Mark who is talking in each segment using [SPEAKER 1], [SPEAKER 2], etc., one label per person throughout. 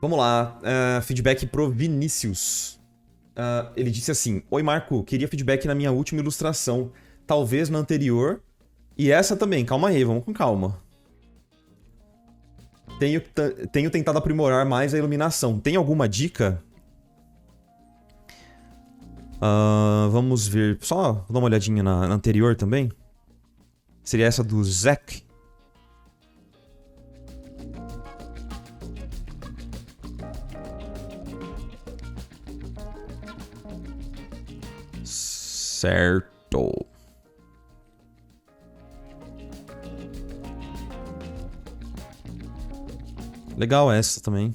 [SPEAKER 1] Vamos lá, feedback pro Vinícius. Ele disse assim: Oi Marco, queria feedback na minha última ilustração, talvez na anterior, e essa também, calma aí, vamos com calma. Tenho tentado aprimorar mais a iluminação. Tem alguma dica? Vamos ver, só vou dar uma olhadinha na anterior também. Seria essa do Zack. Certo. Legal essa também.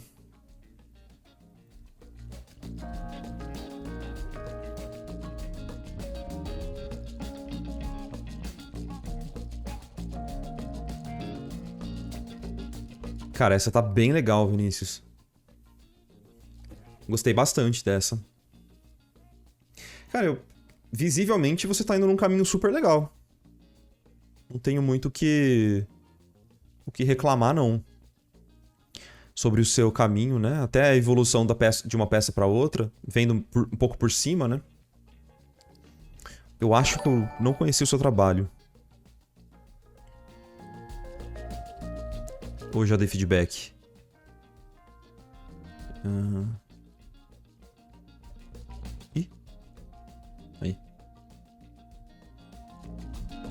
[SPEAKER 1] Cara, essa tá bem legal, Vinícius. Gostei bastante dessa. Cara, visivelmente você tá indo num caminho super legal. Não tenho muito o que reclamar, não. Sobre o seu caminho, né? Até a evolução de uma peça pra outra, vendo um pouco por cima, né? Eu acho que eu não conheci o seu trabalho. Ou já dei feedback? Ih. Aí.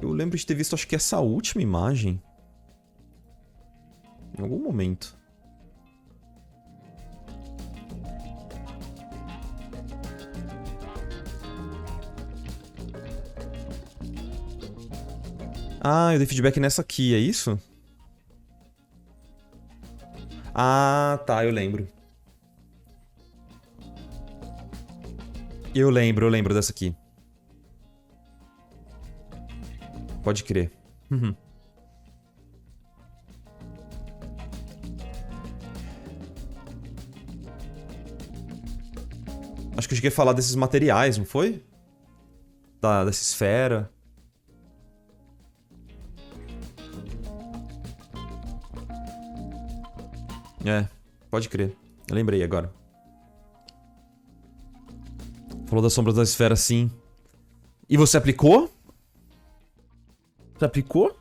[SPEAKER 1] Eu lembro de ter visto, acho que essa última imagem. Em algum momento. Ah, eu dei feedback nessa aqui, é isso? Ah, tá, eu lembro. Eu lembro dessa aqui. Pode crer. Uhum. Acho que eu cheguei a falar desses materiais, não foi? Dessa esfera. É, pode crer. Eu lembrei agora. Falou das sombras da esfera, sim. E você aplicou? Você aplicou?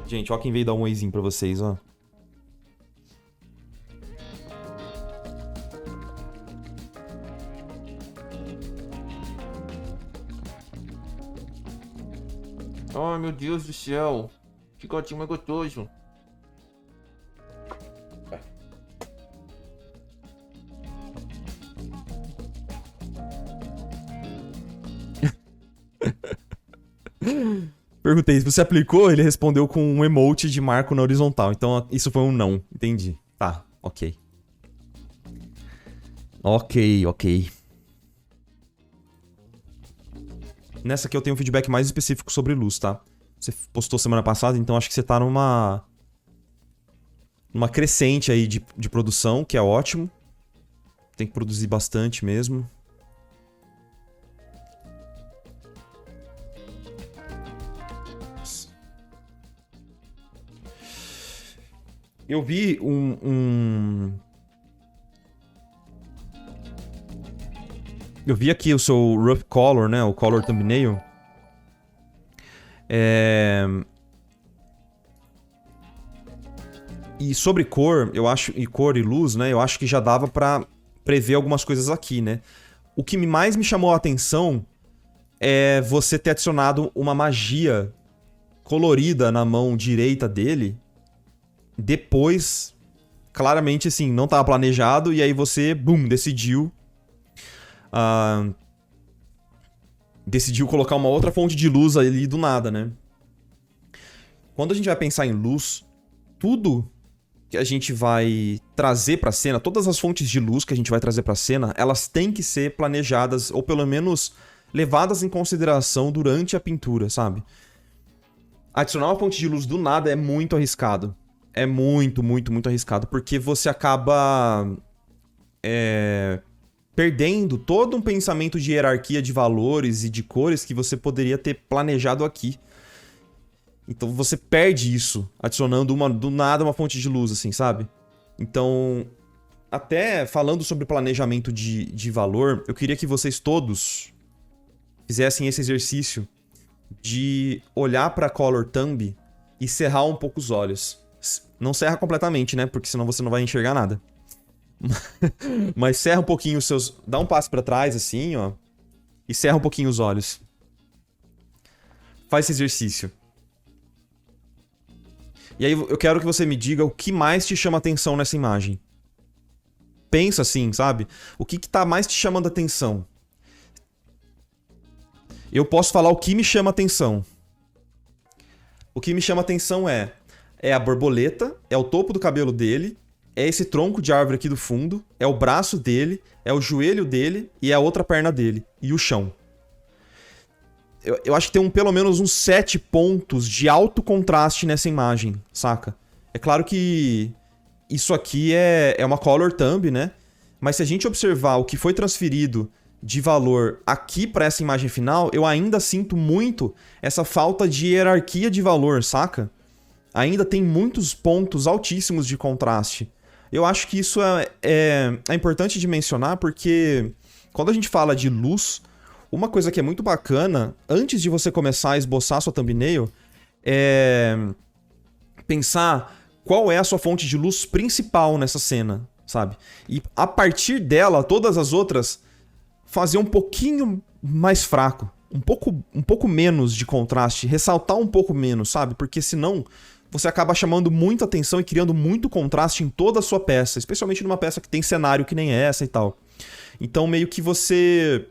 [SPEAKER 1] Gente, ó quem veio dar um oizinho pra vocês, ó.
[SPEAKER 2] Ai, meu Deus do céu. Que gatinho mais gostoso.
[SPEAKER 1] Perguntei, se você aplicou? Ele respondeu com um emote de marco na horizontal. Então isso foi um não. Entendi. Tá, ok. Ok. Nessa aqui eu tenho um feedback mais específico sobre luz, tá? Você postou semana passada, então acho que você tá numa crescente aí de produção, que é ótimo. Tem que produzir bastante mesmo. Eu vi Eu vi aqui o seu rough color, né? O color thumbnail. E sobre cor, eu acho, e cor e luz, né? Eu acho que já dava pra prever algumas coisas aqui, né? O que mais me chamou a atenção é você ter adicionado uma magia colorida na mão direita dele. Depois, claramente assim, não estava planejado, e aí você, bum, decidiu colocar uma outra fonte de luz ali do nada, né? Quando a gente vai pensar em luz, tudo que a gente vai trazer pra cena, todas as fontes de luz que a gente vai trazer pra cena, elas têm que ser planejadas, ou pelo menos levadas em consideração durante a pintura, sabe? Adicionar uma fonte de luz do nada é muito arriscado. É muito arriscado, porque você acaba perdendo todo um pensamento de hierarquia de valores e de cores que você poderia ter planejado aqui. Então você perde isso, adicionando do nada uma fonte de luz, assim, sabe? Então, até falando sobre planejamento de valor, eu queria que vocês todos fizessem esse exercício de olhar para a Color Thumb e cerrar um pouco os olhos. Não cerra completamente, né? Porque senão você não vai enxergar nada. Mas cerra um pouquinho os seus... Dá um passo para trás, assim, ó. E cerra um pouquinho os olhos. Faz esse exercício. E aí eu quero que você me diga o que mais te chama atenção nessa imagem. Pensa assim, sabe? O que tá mais te chamando atenção? Eu posso falar o que me chama atenção. O que me chama atenção é a borboleta, é o topo do cabelo dele, é esse tronco de árvore aqui do fundo, é o braço dele, é o joelho dele e é a outra perna dele. E o chão. Eu acho que tem pelo menos uns 7 pontos de alto contraste nessa imagem, saca? É claro que isso aqui é uma Color Thumb, né? Mas se a gente observar o que foi transferido de valor aqui para essa imagem final, eu ainda sinto muito essa falta de hierarquia de valor, saca? Ainda tem muitos pontos altíssimos de contraste. Eu acho que isso é importante de mencionar porque quando a gente fala de luz... Uma coisa que é muito bacana, antes de você começar a esboçar a sua thumbnail, é pensar qual é a sua fonte de luz principal nessa cena, sabe? E a partir dela, todas as outras, fazer um pouquinho mais fraco, um pouco menos de contraste, ressaltar um pouco menos, sabe? Porque senão você acaba chamando muita atenção e criando muito contraste em toda a sua peça, especialmente numa peça que tem cenário que nem essa e tal. Então meio que você...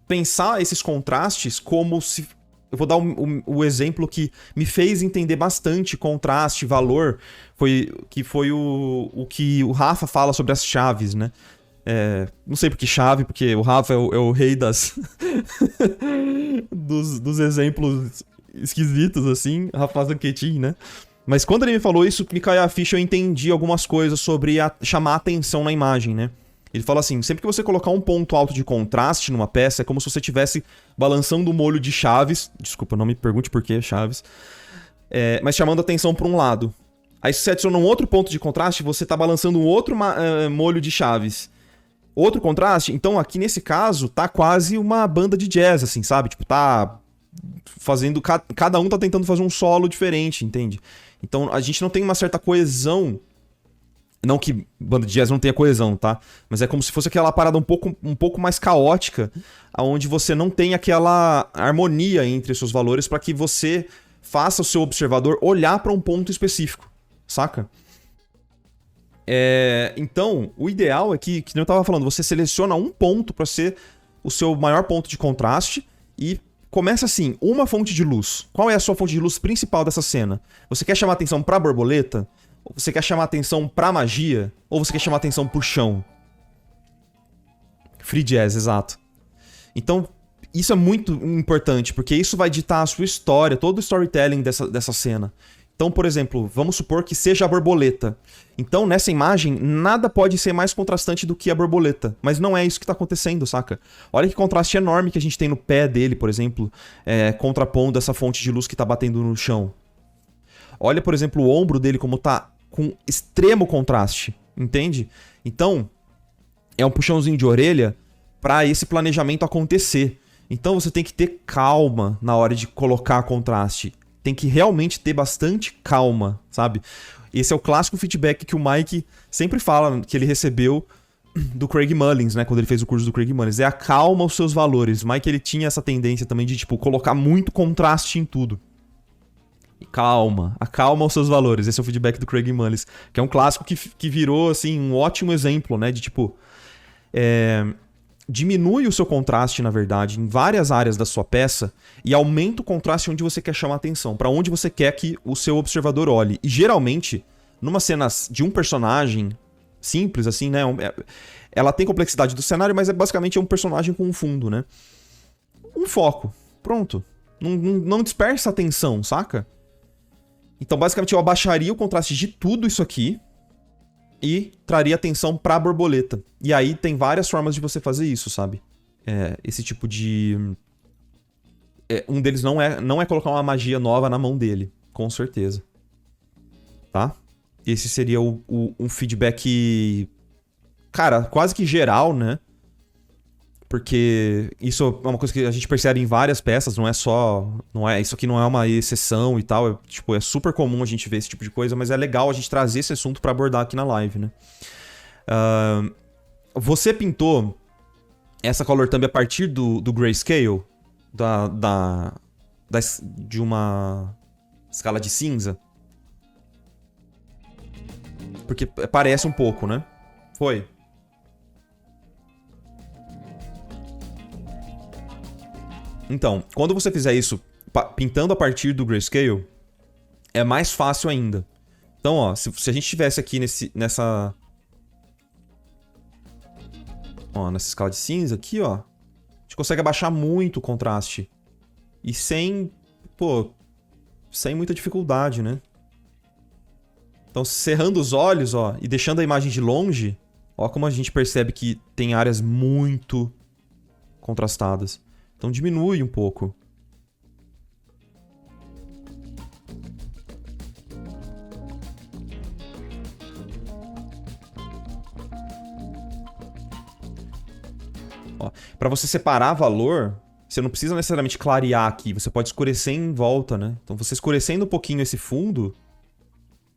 [SPEAKER 1] pensar esses contrastes como se... Eu vou dar o exemplo que me fez entender bastante contraste, valor, que foi o que o Rafa fala sobre as chaves, né? Não sei por que chave, porque o Rafa é o rei dos exemplos esquisitos, assim. Rafa Zanquetin, né? Mas quando ele me falou isso, me caiu a ficha, eu entendi algumas coisas sobre chamar atenção na imagem, né? Ele fala assim, sempre que você colocar um ponto alto de contraste numa peça, é como se você estivesse balançando um molho de chaves. Desculpa, não me pergunte por que chaves. Mas chamando a atenção para um lado. Aí se você adiciona um outro ponto de contraste, você está balançando um outro molho de chaves. Outro contraste, então aqui nesse caso, tá quase uma banda de jazz, assim, sabe? Tipo, tá fazendo... Cada um tá tentando fazer um solo diferente, entende? Então a gente não tem uma certa coesão... Não que banda de jazz não tenha coesão, tá? Mas é como se fosse aquela parada um pouco mais caótica, onde você não tem aquela harmonia entre os seus valores para que você faça o seu observador olhar para um ponto específico, saca? Então, o ideal é que eu tava falando, você seleciona um ponto para ser o seu maior ponto de contraste e começa assim, uma fonte de luz. Qual é a sua fonte de luz principal dessa cena? Você quer chamar atenção pra borboleta? Ou você quer chamar atenção pra magia? Ou você quer chamar atenção pro chão? Free jazz, exato. Então, isso é muito importante, porque isso vai ditar a sua história, todo o storytelling dessa cena. Então, por exemplo, vamos supor que seja a borboleta. Então, nessa imagem, nada pode ser mais contrastante do que a borboleta. Mas não é isso que tá acontecendo, saca? Olha que contraste enorme que a gente tem no pé dele, por exemplo, contrapondo essa fonte de luz que tá batendo no chão. Olha, por exemplo, o ombro dele como tá com extremo contraste, entende? Então, é um puxãozinho de orelha para esse planejamento acontecer. Então, você tem que ter calma na hora de colocar contraste. Tem que realmente ter bastante calma, sabe? Esse é o clássico feedback que o Mike sempre fala, que ele recebeu do Craig Mullins, né? Quando ele fez o curso do Craig Mullins. Acalma os seus valores. O Mike, ele tinha essa tendência também de, tipo, colocar muito contraste em tudo. Acalma os seus valores. Esse é o feedback do Craig Mullins, que é um clássico que virou, assim, um ótimo exemplo, né? De, tipo, diminui o seu contraste, na verdade, em várias áreas da sua peça e aumenta o contraste onde você quer chamar atenção, para onde você quer que o seu observador olhe. E, geralmente, numa cena de um personagem simples, assim, né? Ela tem complexidade do cenário, mas basicamente é um personagem com um fundo, né? Um foco. Pronto. Não dispersa a atenção, saca? Então, basicamente, eu abaixaria o contraste de tudo isso aqui e traria atenção pra borboleta. E aí tem várias formas de você fazer isso, sabe? Esse tipo de Um deles não é colocar uma magia nova na mão dele, com certeza. Tá? Esse seria um feedback, cara, quase que geral, né? Porque isso é uma coisa que a gente percebe em várias peças, não é só... isso aqui não é uma exceção e tal. É super comum a gente ver esse tipo de coisa, mas é legal a gente trazer esse assunto pra abordar aqui na live, né? Você pintou essa color thumb a partir do grayscale? De uma escala de cinza? Porque parece um pouco, né? Foi. Então, quando você fizer isso pintando a partir do grayscale, é mais fácil ainda. Então, ó, se a gente tivesse aqui nessa escala de cinza aqui, ó, a gente consegue abaixar muito o contraste. E sem muita dificuldade, né? Então, cerrando os olhos, ó, e deixando a imagem de longe, ó como a gente percebe que tem áreas muito contrastadas. Então diminui um pouco. Para você separar valor, você não precisa necessariamente clarear aqui, você pode escurecer em volta, né? Então você escurecendo um pouquinho esse fundo,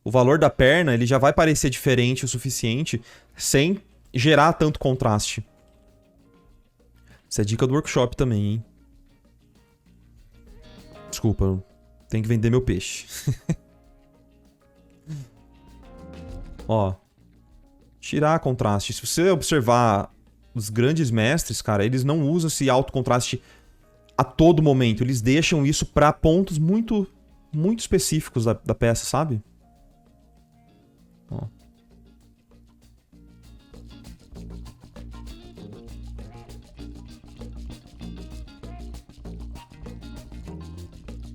[SPEAKER 1] o valor da perna ele já vai parecer diferente o suficiente sem gerar tanto contraste. Essa é dica do workshop também, hein? Desculpa, eu tenho que vender meu peixe. Ó. Tirar contraste. Se você observar os grandes mestres, cara, eles não usam esse alto contraste a todo momento. Eles deixam isso pra pontos muito, muito específicos da peça, sabe? Ó.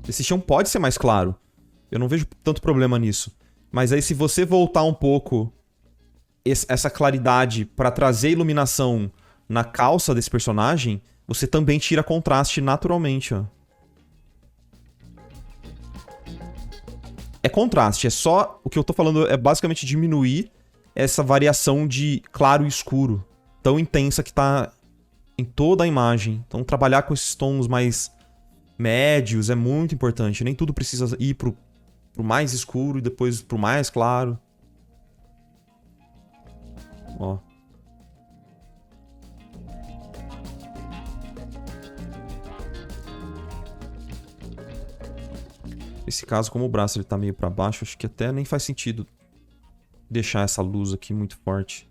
[SPEAKER 1] Esse chão pode ser mais claro. Eu não vejo tanto problema nisso. Mas aí se você voltar um pouco essa claridade pra trazer iluminação na calça desse personagem, você também tira contraste naturalmente, ó. É contraste, é só... O que eu tô falando é basicamente diminuir essa variação de claro e escuro tão intensa que tá em toda a imagem. Então trabalhar com esses tons mais médios é muito importante. Nem tudo precisa ir pro mais escuro e depois pro mais claro. Ó. Nesse caso, como o braço ele tá meio pra baixo, acho que até nem faz sentido deixar essa luz aqui muito forte.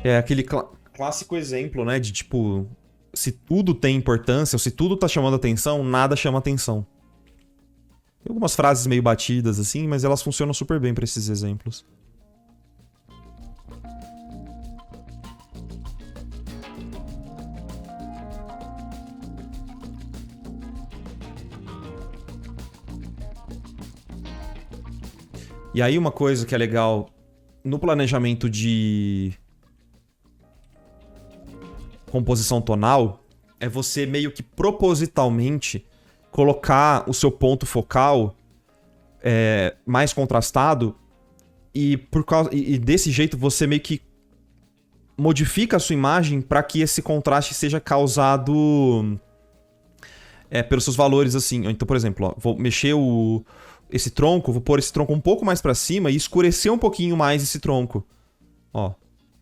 [SPEAKER 1] É aquele clássico exemplo, né? De tipo, se tudo tem importância, ou se tudo tá chamando atenção, nada chama atenção. Tem algumas frases meio batidas assim, mas elas funcionam super bem pra esses exemplos. E aí uma coisa que é legal no planejamento de composição tonal é você meio que propositalmente colocar o seu ponto focal mais contrastado e desse jeito você meio que modifica a sua imagem para que esse contraste seja causado pelos seus valores assim. Então, por exemplo, ó, vou mexer esse tronco, vou pôr esse tronco um pouco mais para cima e escurecer um pouquinho mais esse tronco. Ó,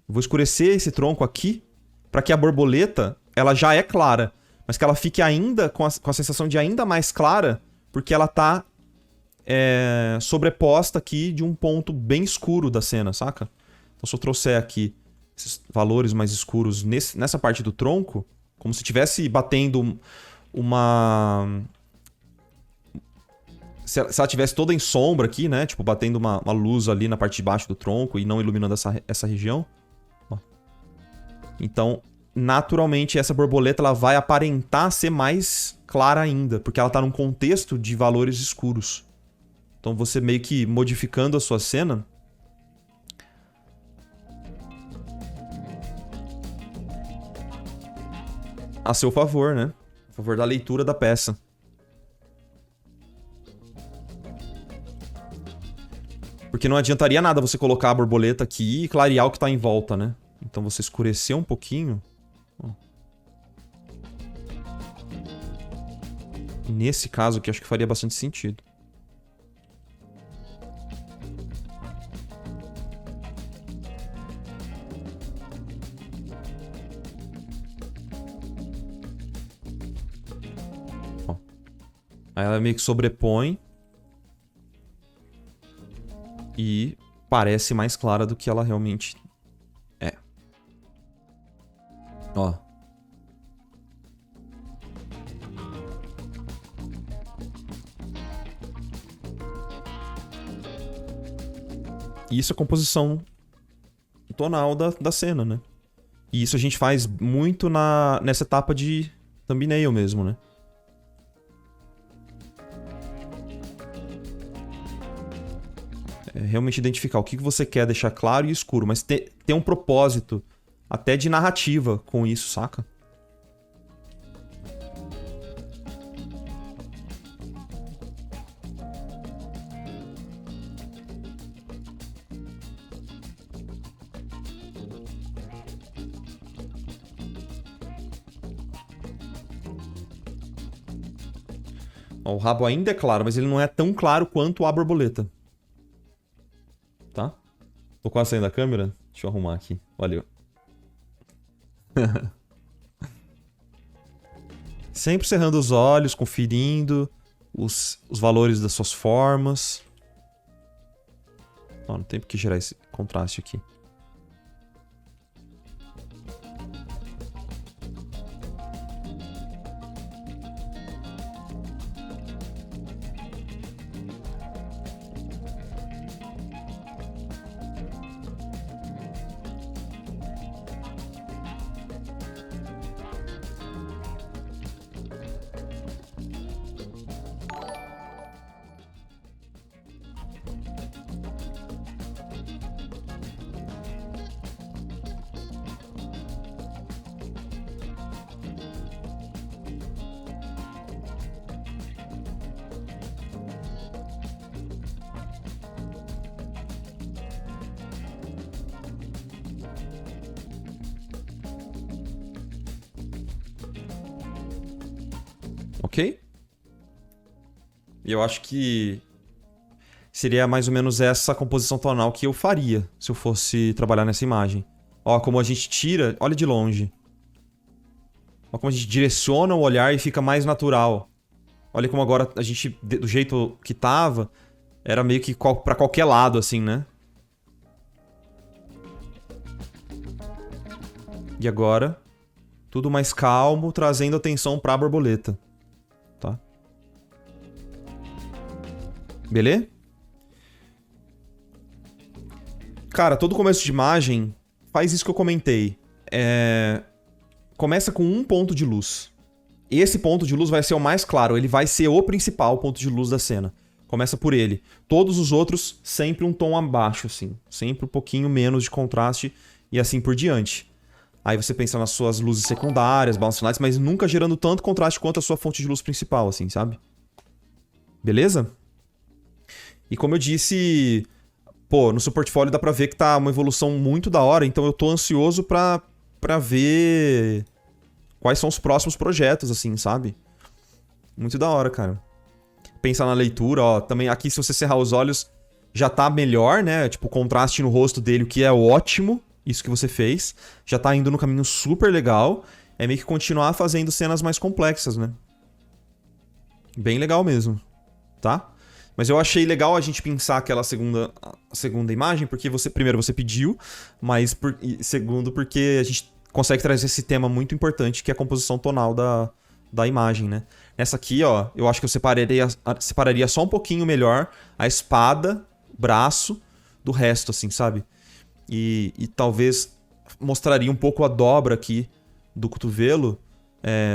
[SPEAKER 1] vou escurecer esse tronco aqui para que a borboleta, ela já é clara, mas que ela fique ainda com a sensação de ainda mais clara, porque ela tá sobreposta aqui de um ponto bem escuro da cena, saca? Então se eu trouxer aqui esses valores mais escuros nessa parte do tronco, como se estivesse batendo se ela estivesse toda em sombra aqui, né? Tipo, batendo uma luz ali na parte de baixo do tronco e não iluminando essa região. Ó. Então, naturalmente, essa borboleta ela vai aparentar ser mais clara ainda, porque ela tá num contexto de valores escuros. Então você meio que modificando a sua cena... a seu favor, né? A favor da leitura da peça. Porque não adiantaria nada você colocar a borboleta aqui e clarear o que tá em volta, né? Então você escurecer um pouquinho. Ó. Nesse caso aqui, acho que faria bastante sentido. Ó. Aí ela meio que sobrepõe. E parece mais clara do que ela realmente é. Ó. Isso é a composição tonal da cena, né? E isso a gente faz muito nessa etapa de thumbnail mesmo, né? É realmente identificar o que você quer deixar claro e escuro, mas ter um propósito até de narrativa com isso, saca? Ó, o rabo ainda é claro, mas ele não é tão claro quanto a borboleta. Tá? Tô quase saindo da câmera. Deixa eu arrumar aqui. Valeu. Sempre cerrando os olhos, conferindo os valores das suas formas. Ó, não tem por que gerar esse contraste aqui. Ok? E eu acho que seria mais ou menos essa composição tonal que eu faria se eu fosse trabalhar nessa imagem. Ó, como a gente tira... Olha de longe. Ó, como a gente direciona o olhar e fica mais natural. Olha como agora a gente, do jeito que tava, era meio que pra qualquer lado, assim, né? E agora, tudo mais calmo, trazendo atenção pra borboleta. Tá? Beleza? Cara, todo começo de imagem faz isso que eu comentei. Começa com um ponto de luz. Esse ponto de luz vai ser o mais claro. Ele vai ser o principal ponto de luz da cena. Começa por ele. Todos os outros, sempre um tom abaixo, assim. Sempre um pouquinho menos de contraste e assim por diante. Aí você pensa nas suas luzes secundárias, balanços finais, mas nunca gerando tanto contraste quanto a sua fonte de luz principal, assim, sabe? Beleza? E como eu disse, pô, no seu portfólio dá pra ver que tá uma evolução muito da hora, então eu tô ansioso pra ver quais são os próximos projetos, assim, sabe? Muito da hora, cara. Pensar na leitura, ó, também aqui se você cerrar os olhos já tá melhor, né? Tipo, o contraste no rosto dele, o que é ótimo, isso que você fez. Já tá indo no caminho super legal. É meio que continuar fazendo cenas mais complexas, né? Bem legal mesmo, tá? Mas eu achei legal a gente pensar aquela segunda imagem, porque primeiro você pediu, mas segundo porque a gente consegue trazer esse tema muito importante, que é a composição tonal da imagem, né? Nessa aqui, ó, eu acho que eu separaria só um pouquinho melhor a espada, o braço, do resto, assim, sabe? E talvez mostraria um pouco a dobra aqui do cotovelo,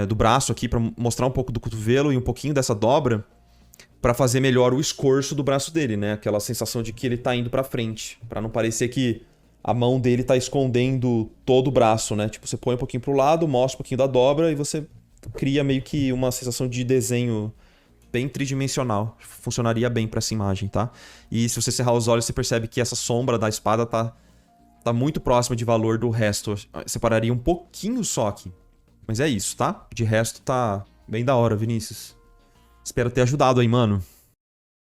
[SPEAKER 1] do braço aqui, pra mostrar um pouco do cotovelo e um pouquinho dessa dobra, pra fazer melhor o escorço do braço dele, né? Aquela sensação de que ele tá indo pra frente, pra não parecer que a mão dele tá escondendo todo o braço, né? Tipo, você põe um pouquinho pro lado, mostra um pouquinho da dobra e você cria meio que uma sensação de desenho bem tridimensional. Funcionaria bem pra essa imagem, tá? E se você cerrar os olhos, você percebe que essa sombra da espada tá muito próxima de valor do resto. Eu separaria um pouquinho só aqui. Mas é isso, tá? De resto tá bem da hora, Vinícius. Espero ter ajudado aí, mano.